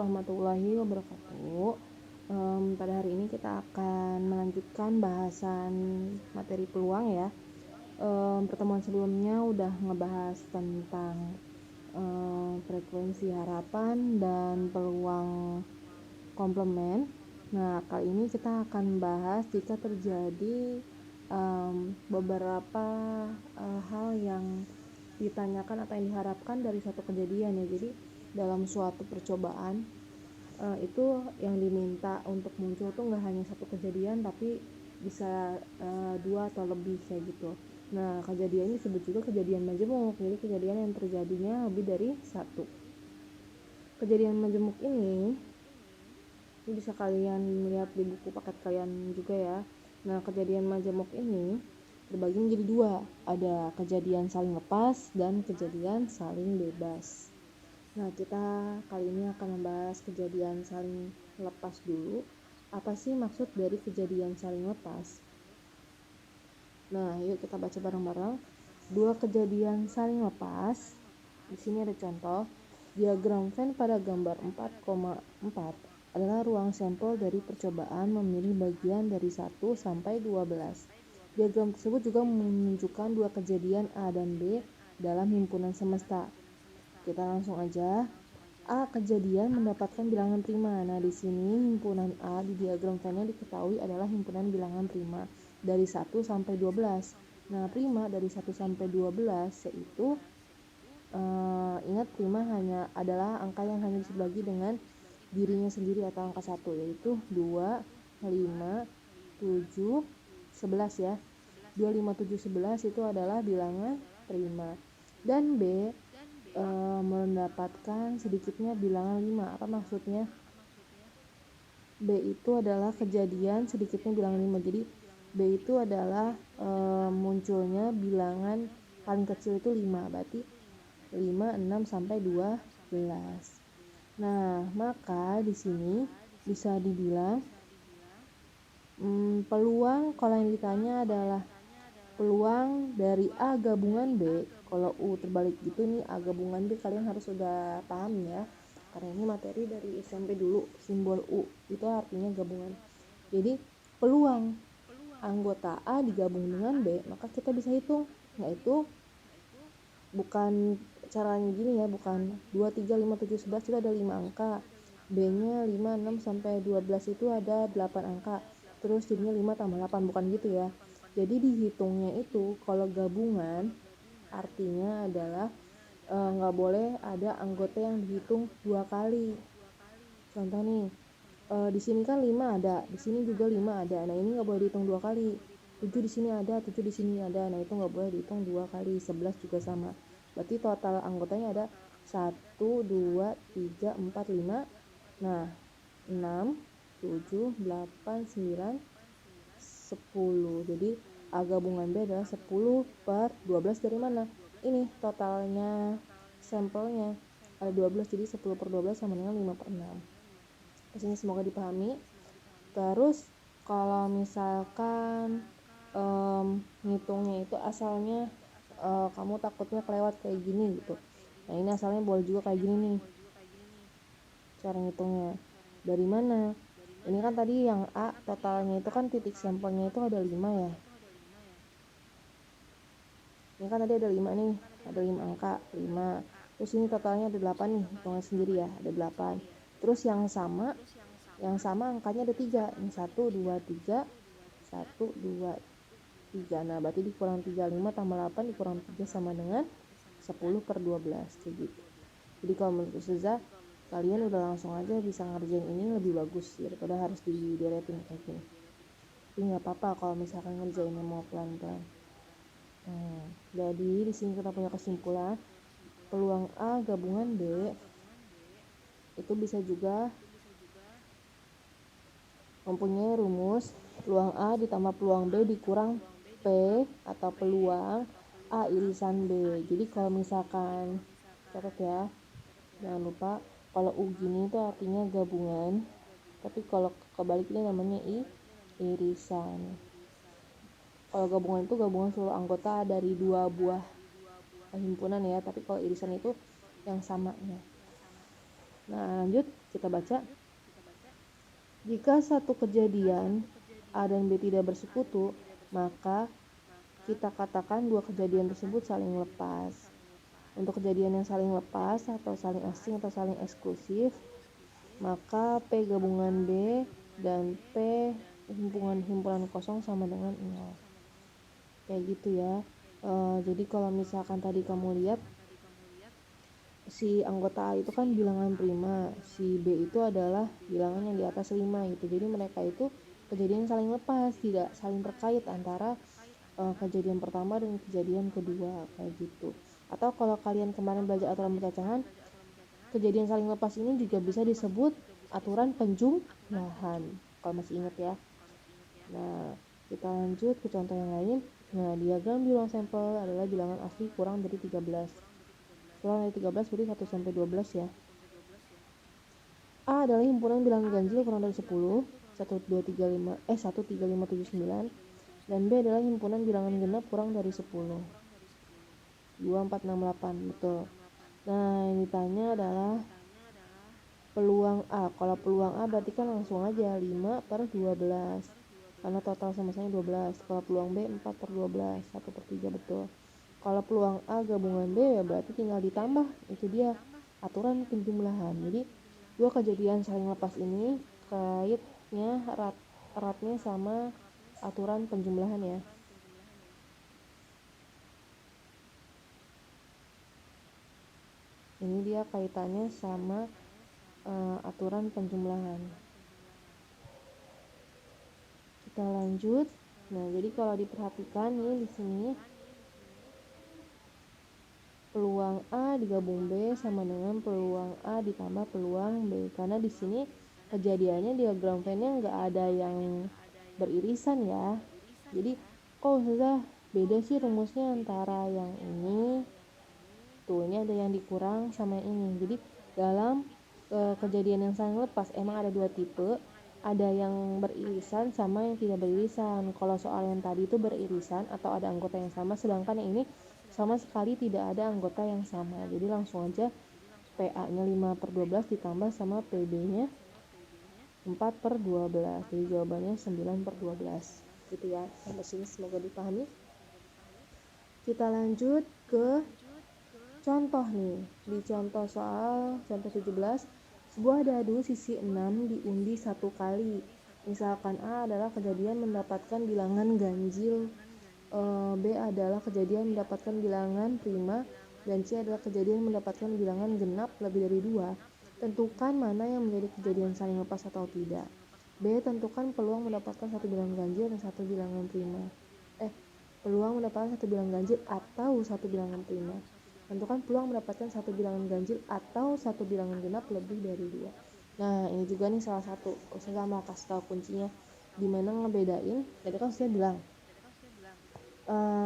warahmatullahi wabarakatuh. Pada hari ini kita akan melanjutkan bahasan materi peluang ya. Pertemuan sebelumnya udah ngebahas tentang frekuensi harapan dan peluang komplement. Nah, kali ini kita akan bahas jika terjadi beberapa hal yang ditanyakan atau yang diharapkan dari suatu kejadian ya. Jadi dalam suatu percobaan itu yang diminta untuk muncul tuh nggak hanya satu kejadian, tapi bisa 2 atau lebih kayak gitu. Nah, kejadian ini disebut juga kejadian majemuk. Jadi kejadian yang terjadinya lebih dari satu. Kejadian majemuk ini bisa kalian lihat di buku paket kalian juga ya. Nah, kejadian majemuk ini terbagi menjadi 2, ada kejadian saling lepas dan kejadian saling bebas. Nah, kita kali ini akan membahas kejadian saling lepas dulu. Apa sih maksud dari kejadian saling lepas? Nah, yuk kita baca bareng-bareng. 2 kejadian saling lepas. Di sini ada contoh. Diagram Venn pada gambar 4,4 adalah ruang sampel dari percobaan memilih bagian dari 1 sampai 12. Diagram tersebut juga menunjukkan 2 kejadian A dan B dalam himpunan semesta. Kita langsung aja. A kejadian mendapatkan bilangan prima. Nah, di sini himpunan A di diagram Venn diketahui adalah himpunan bilangan prima dari 1 sampai 12. Nah, prima dari 1 sampai 12 yaitu ingat prima adalah angka yang hanya bisa dibagi dengan dirinya sendiri atau angka 1, yaitu 2, 5, 7, 11 ya. 2, 5, 7, 11 itu adalah bilangan prima. Dan B mendapatkan sedikitnya bilangan 5. Apa maksudnya? B itu adalah kejadian sedikitnya bilangan 5. Jadi B itu adalah munculnya bilangan paling kecil itu 5. Berarti 5, 6 sampai 12. Nah, maka di sini bisa dibilang peluang, kalau yang ditanya adalah peluang dari A gabungan B. Kalau U terbalik gitu nih, A gabungan B kalian harus sudah paham ya. Karena ini materi dari SMP dulu, simbol U itu artinya gabungan. Jadi peluang anggota A digabung dengan B, maka kita bisa hitung, yaitu bukan caranya gini ya, bukan 2, 3, 5, 7, 11 itu ada 5 angka. B-nya 5, 6 sampai 12 itu ada 8 angka. Terus jadinya 5 tambah 8, bukan gitu ya. Jadi dihitungnya itu kalau gabungan artinya adalah nggak boleh ada anggota yang dihitung 2 kali. Contoh nih, di sini kan 5 ada, di sini juga 5 ada. Nah, ini nggak boleh dihitung 2 kali. 7 di sini ada, 7 di sini ada. Nah, itu nggak boleh dihitung 2 kali. 11 juga sama. Berarti total anggotanya ada 1, 2, 3, 4, 5. Nah, 6, 7, 8, 9, 10. Jadi A gabungan B adalah 10 per 12 dari mana? Ini totalnya sampelnya ada 12, jadi 10 per 12 sama dengan 5 per 6. Kesini semoga dipahami. Terus kalau misalkan ngitungnya itu asalnya kamu takutnya kelewat kayak gini gitu. Nah, ini asalnya boleh juga kayak gini nih cara ngitungnya. Dari mana? Ini kan tadi yang A totalnya itu kan titik sampelnya itu ada 5 ya. Ini kan tadi ada 5 nih, ada 5 angka, 5. Terus ini totalnya ada 8 nih, hitungan sendiri ya, ada 8. Terus yang sama angkanya ada 3. Ini 1, 2, 3, 1, 2, 3. Nah, berarti dikurang 3, 5 tambah 8 dikurang 3 sama dengan 10 per 12 kayak gitu. Jadi kalau menurut Ustazah, kalian udah langsung aja bisa ngerjain ini lebih bagus daripada harus dideretin kayak gini. Tapi nggak apa-apa kalau misalkan ngerjainnya mau pelan-pelan. Jadi di sini kita punya kesimpulan peluang A gabungan B itu bisa juga mempunyai rumus peluang A ditambah peluang B dikurang P atau peluang A irisan B. Jadi kalau misalkan catat ya, jangan lupa kalau U gini itu artinya gabungan, tapi kalau kebalik ini namanya irisan. Kalau gabungan itu gabungan seluruh anggota dari 2 buah himpunan ya, tapi kalau irisan itu yang samanya. Nah, lanjut kita baca. Jika satu kejadian A dan B tidak bersekutu, maka kita katakan dua kejadian tersebut saling lepas. Untuk kejadian yang saling lepas atau saling asing atau saling eksklusif, maka P gabungan B dan P himpunan kosong sama dengan 0. Kayak gitu ya. Jadi kalau misalkan tadi kamu lihat si anggota A itu kan bilangan prima, si B itu adalah bilangan yang di atas 5 gitu. Jadi mereka itu kejadian saling lepas, tidak saling terkait antara kejadian pertama dan kejadian kedua kayak gitu. Atau kalau kalian kemarin belajar aturan percacahan, kejadian saling lepas ini juga bisa disebut aturan penjumlahan. Kalau masih ingat ya. Nah, kita lanjut ke contoh yang lain. Nah, diagram di ruang sampel adalah bilangan asli kurang dari 13. Kurang dari 13 berarti 1 sampai 12 ya. A adalah himpunan bilangan ganjil kurang dari 10, 1, 2, 3, 5, 1, 3, 5, 7, 9. Dan B adalah himpunan bilangan genap kurang dari 10. 2, 4, 6, 8, betul. Nah, yang ditanya adalah peluang A. Kalau peluang A berarti kan langsung aja 5 per 12. Karena total sama-sama 12. Kalau peluang B 4 per 12, 1 per 3, betul. Kalau peluang A gabungan B ya berarti tinggal ditambah. Itu dia aturan penjumlahan. Jadi dua kejadian saling lepas ini kaitnya eratnya sama aturan penjumlahan ya. Ini dia kaitannya sama aturan penjumlahan. Kita lanjut. Nah, jadi kalau diperhatikan nih di sini peluang A digabung B sama dengan peluang A ditambah peluang B. Karena di sini kejadiannya diagram Venn-nya nggak ada yang beririsan ya. Jadi kok sudah beda sih rumusnya antara yang ini. Tuh, ini ada yang dikurang sama yang ini. Jadi dalam kejadian yang saling lepas emang ada dua tipe. Ada yang beririsan sama yang tidak beririsan. Kalau soal yang tadi itu beririsan atau ada anggota yang sama, sedangkan yang ini sama sekali tidak ada anggota yang sama. Jadi langsung aja PA-nya 5 per 12 ditambah sama PB-nya 4 per 12. Jadi jawabannya 9 per 12. Gitu ya. Sampai sini semoga dipahami. Kita lanjut ke contoh nih. Di contoh soal contoh 17, sebuah dadu sisi 6 diundi satu kali. Misalkan A adalah kejadian mendapatkan bilangan ganjil, B adalah kejadian mendapatkan bilangan prima, dan C adalah kejadian mendapatkan bilangan genap lebih dari 2. Tentukan mana yang menjadi kejadian saling lepas atau tidak. B. Tentukan peluang mendapatkan satu bilangan ganjil dan satu bilangan prima. Peluang mendapatkan satu bilangan ganjil atau satu bilangan prima. Tentukan peluang mendapatkan satu bilangan ganjil atau satu bilangan genap lebih dari 2. Nah, ini juga nih salah satu. Saya mau kasih tahu kuncinya gimana ngebedain. Tadi kan saya bilang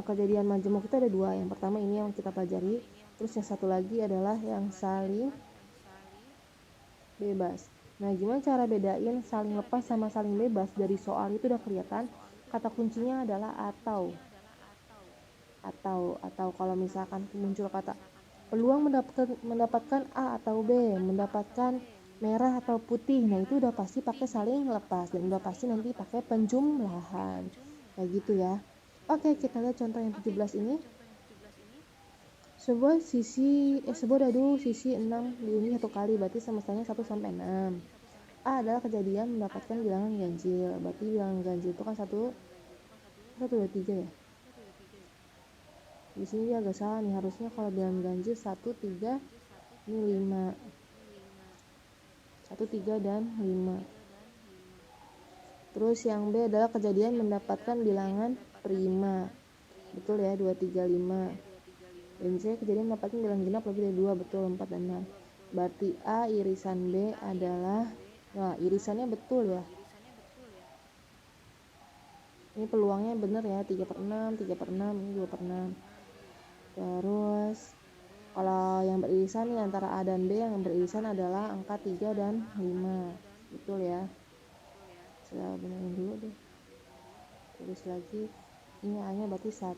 kejadian majemuk itu ada dua. Yang pertama ini yang kita pelajari, terus yang satu lagi adalah yang saling bebas. Nah, gimana cara bedain saling lepas sama saling bebas? Dari soal itu udah kelihatan kata kuncinya adalah atau kalau misalkan muncul kata peluang mendapatkan A atau B, mendapatkan merah atau putih, nah itu udah pasti pakai saling lepas dan udah pasti nanti pakai penjumlahan kayak gitu ya. Oke, kita lihat contoh yang 17 ini. Sebuah dadu sisi 6 diundi satu kali, berarti semestanya 1 sampai 6. A adalah kejadian mendapatkan bilangan ganjil, berarti bilangan ganjil itu kan 1 2 3 ya. Di sini dia agak salah nih, harusnya kalau bilangan ganjil 1 3 ini 5. 1 3 dan 5. Terus yang B adalah kejadian mendapatkan bilangan prima. Betul ya, 2 3 5. Dan C kejadian mendapatkan bilangan genap lebih dari 2, betul 4 dan 6. Berarti A irisan B adalah, nah irisannya betul ya. Ini peluangnya benar ya, 3 per 6, 3 per 6, ini 2 per 6. Terus kalau yang beririsan nih antara A dan B, yang beririsan adalah angka 3 dan 5. Betul ya. Saya benerin dulu deh. Tulis lagi. Ini A-nya berarti 1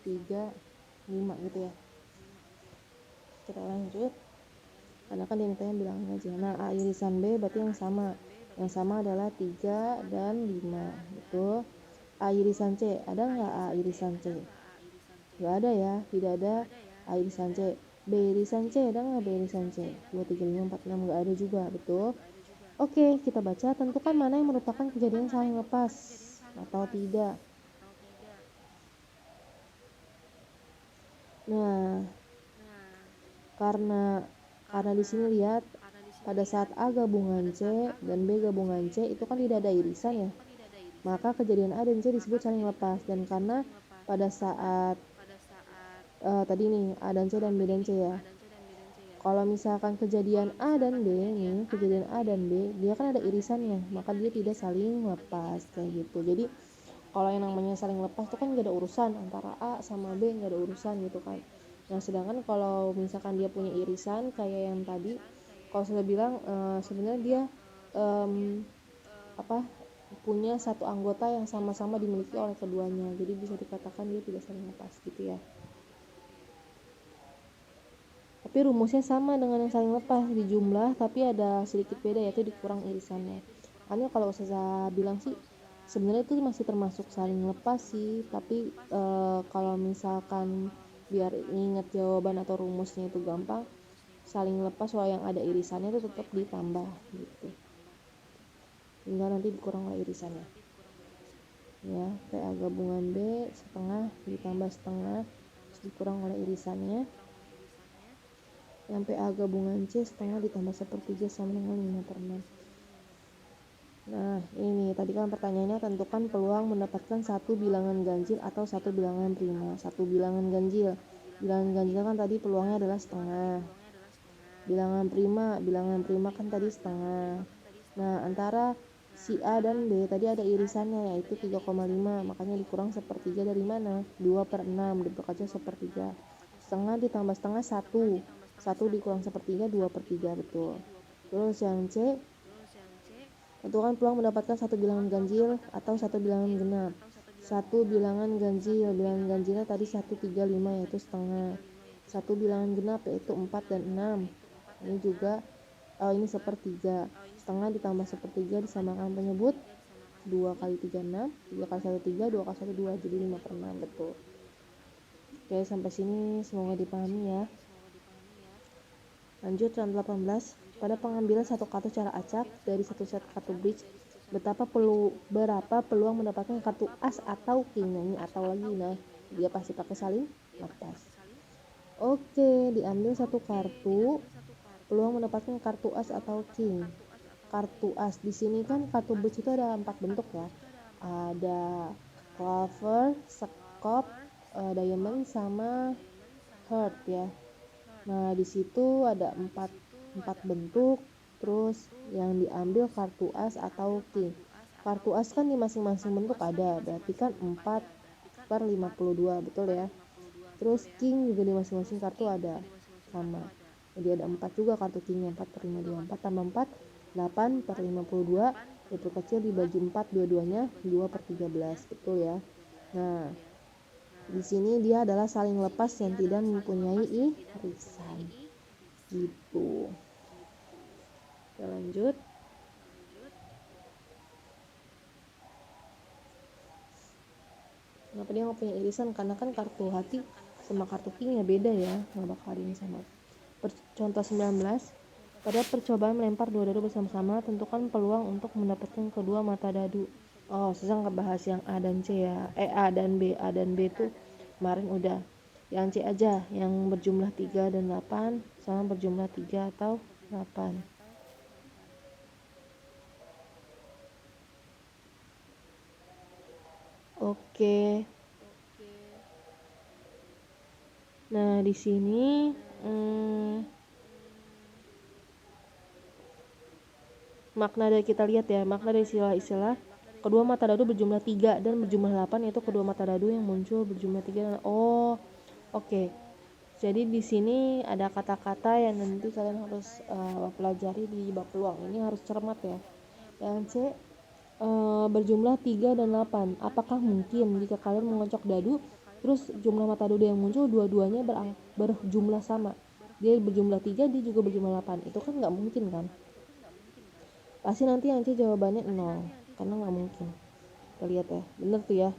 3 5 gitu ya. Kita lanjut. karena kan diminta bilangan ganjil. Nah, A irisan B berarti yang sama. Yang sama adalah 3 dan 5. Betul. A irisan C, ada nggak A irisan C? Nggak ada ya, tidak ada A irisan C. B irisan C, ada nggak B irisan C? 2, 3, 5, 4, 6, nggak ada juga, betul. Oke, kita baca, tentukan mana yang merupakan kejadian saling lepas atau tidak. Nah, karena di sini lihat pada saat A gabungan C dan B gabungan C itu kan tidak ada irisan ya. Maka kejadian A dan C disebut saling lepas, dan karena pada saat tadi nih A dan C dan B dan C ya. Kalau misalkan kejadian A dan B nih, kejadian A dan B, dia kan ada irisannya, maka dia tidak saling lepas kayak gitu. Jadi kalau yang namanya saling lepas tuh kan gak ada urusan antara A sama B, gak ada urusan gitu kan. Nah, sedangkan kalau misalkan dia punya irisan kayak yang tadi, kalau saya bilang sebenarnya dia punya satu anggota yang sama-sama dimiliki oleh keduanya. Jadi bisa dikatakan dia tidak saling lepas gitu ya. Tapi rumusnya sama dengan yang saling lepas, di jumlah tapi ada sedikit beda, yaitu dikurang irisannya. Makanya kalau saya bilang sih sebenarnya itu masih termasuk saling lepas sih, tapi kalau misalkan biar ingat jawaban atau rumusnya itu gampang, saling lepas soal yang ada irisannya itu tetap ditambah gitu, hingga nanti dikurang oleh irisannya ya. PA gabungan B setengah ditambah setengah dikurang oleh irisannya. Yang PA gabungan C setengah ditambah sepertiga sama dengan 5/6. Nah, ini tadi kan pertanyaannya, tentukan peluang mendapatkan satu bilangan ganjil atau satu bilangan prima. Satu bilangan ganjil. Bilangan ganjil kan tadi peluangnya adalah setengah. Bilangan prima kan tadi setengah. Nah, antara si A dan B tadi ada irisannya yaitu 3,5, makanya dikurang sepertiga dari mana? 2/6 diperkecil sepertiga. Setengah ditambah setengah 1. 1 dikurang sepertiga 2/3, betul. Terus yang C, tentukan peluang mendapatkan satu bilangan ganjil atau satu bilangan genap. Satu bilangan ganjilnya tadi 1, 3, 5 yaitu setengah. Satu bilangan genap yaitu 4 dan 6. Ini juga ini sepertiga. Setengah ditambah sepertiga disamakan penyebut. 2 kali 3 6, 3 kali 1 3, 2 kali 1 2, jadi 5/6, betul. Oke, sampai sini semoga dipahami ya. Lanjut round 18. Pada pengambilan satu kartu secara acak dari satu set kartu bridge, berapa peluang mendapatkan kartu as atau king? Nah, ini atau lagi, nah dia pasti pakai saling lepas. Oke, diambil satu kartu, peluang mendapatkan kartu as atau king. Kartu as di sini kan kartu bridge itu ada 4 bentuk ya. Ada clover, sekop, diamond sama heart ya. Nah, di situ ada 4 bentuk. Terus yang diambil kartu as atau king. Kartu as kan di masing-masing bentuk ada, berarti kan 4/52, betul ya. Terus king juga di masing-masing kartu ada, sama. Jadi ada 4 juga kartu kingnya, 4/52. 4 tambah 4, 8/52, diperkecil dibagi 4 dua-duanya, 2/13, betul ya. Nah, di sini dia adalah saling lepas yang tidak mempunyai irisan. Gitu. Kita lanjut. Kenapa dia nggak punya irisan? Karena kan kartu hati sama kartu kingnya beda ya, nggak bakal ada yang sama. Contoh 19. Pada percobaan melempar dua dadu bersama-sama, tentukan peluang untuk mendapatkan kedua mata dadu. Oh, saya nggak bahas yang A dan C ya. A dan B. A dan B tuh kemarin udah. Yang C aja, yang berjumlah 3 dan 8 sama berjumlah 3 atau 8. Oke. Nah, di sini makna dari kita lihat ya, makna dari istilah-istilah kedua mata dadu berjumlah 3 dan berjumlah 8, yaitu kedua mata dadu yang muncul berjumlah 3 dan oke. Jadi di sini ada kata-kata yang nanti kalian harus pelajari di bab peluang. Ini harus cermat ya. Yang C, berjumlah 3 dan 8. Apakah mungkin jika kalian mengocok dadu terus jumlah mata dadu yang muncul dua-duanya berjumlah sama? dia berjumlah 3 dia juga berjumlah 8, itu kan nggak mungkin kan, pasti nanti yang C jawabannya 0 karena nggak mungkin. Kita lihat ya, bener tuh ya,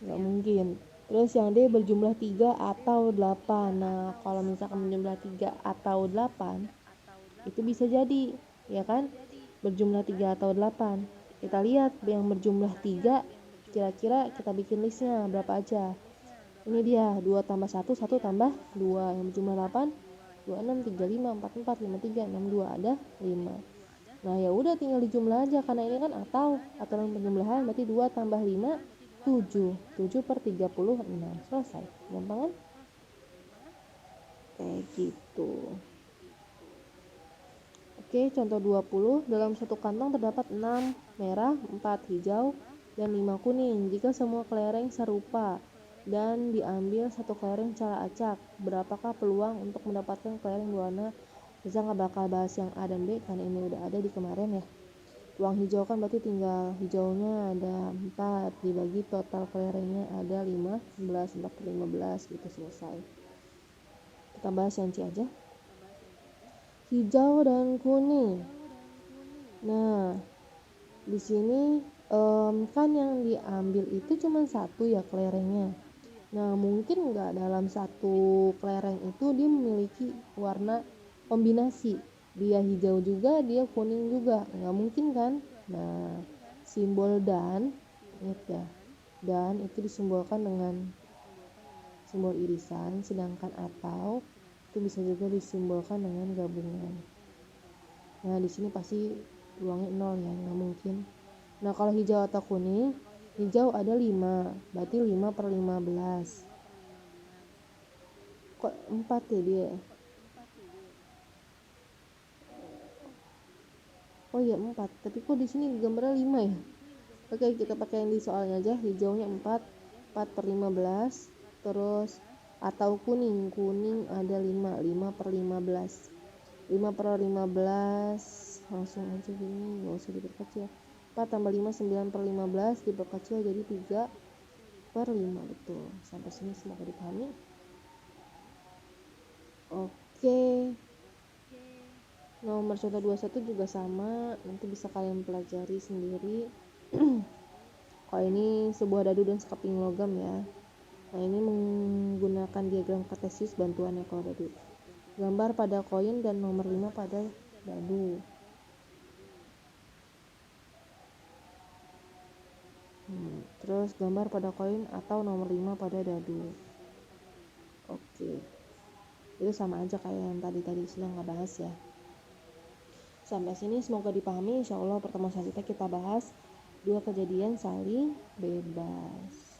nggak mungkin. Terus yang D berjumlah 3 atau 8. Nah kalau misalkan berjumlah 3 atau 8 itu bisa jadi ya kan, berjumlah 3 atau 8. Kita lihat yang berjumlah 3, kira-kira kita bikin listnya berapa aja. Ini dia 2 tambah 1, 1 tambah 2. Yang berjumlah 8, 26, 35, 44, 53, 62, ada 5. Nah ya udah tinggal dijumlah aja karena ini kan aturan penjumlahan, berarti 2 tambah 5, 7. 7 per 36. Selesai. Gampang kan? Kayak gitu. Oke, contoh 20. Dalam satu kantong terdapat 6 merah, 4 hijau, dan 5 kuning. Jika semua kelereng serupa dan diambil satu kelereng secara acak, berapakah peluang untuk mendapatkan kelereng berwarna? Bisa nggak bakal bahas yang A dan B karena ini udah ada di kemarin ya. Peluang hijau kan berarti tinggal hijaunya ada 4 dibagi total kelerengnya ada 15, 4 per 15 gitu, selesai. Kita bahas yang C aja. Hijau dan kuning. Nah, di sini kan yang diambil itu cuma satu ya kelerengnya. Nah, mungkin nggak dalam satu kelereng itu dia memiliki warna kombinasi. Dia hijau juga, dia kuning juga. Nggak mungkin kan? Nah, simbol dan, ingat ya, dan itu disimbolkan dengan simbol irisan, sedangkan atau itu bisa juga disimbolkan dengan gabungan. Nah, di sini pasti peluangnya 0 ya, nggak mungkin. Nah kalau hijau atau kuning, hijau ada 5, berarti 5 per 15. Kok 4 ya dia? Oh iya 4, tapi kok di sini gambarnya 5 ya? Oke, kita pakai yang di soalnya aja. Hijaunya 4, 4 per 15. Terus atau kuning ada 5, 5 per 15. 5 per 15 langsung aja gini, gak usah diperkecil. 4 tambah 5, 9 per 15 diperkecil jadi 3 per 5, betul. Sampai sini semoga dipahami. Oke, nomor contoh 21 juga sama, nanti bisa kalian pelajari sendiri. Kalau ini sebuah dadu dan sekeping logam ya. Nah ini menggunakan diagram kartesius bantuannya kalau dadu. Gambar pada koin dan nomor 5 pada dadu. Terus gambar pada koin atau nomor 5 pada dadu. Oke, itu sama aja kayak yang tadi sudah nggak bahas ya. Sampai sini semoga dipahami. Insya Allah pertemuan selanjutnya kita bahas 2 kejadian saling bebas.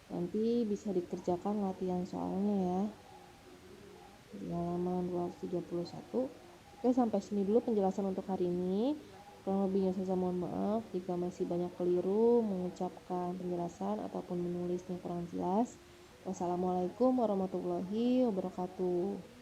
Nanti bisa dikerjakan latihan soalnya ya di halaman 231. Oke, sampai sini dulu penjelasan untuk hari ini. Kurang lebihnya saya mohon maaf jika masih banyak keliru mengucapkan penjelasan ataupun menulisnya kurang jelas. Wassalamualaikum warahmatullahi wabarakatuh.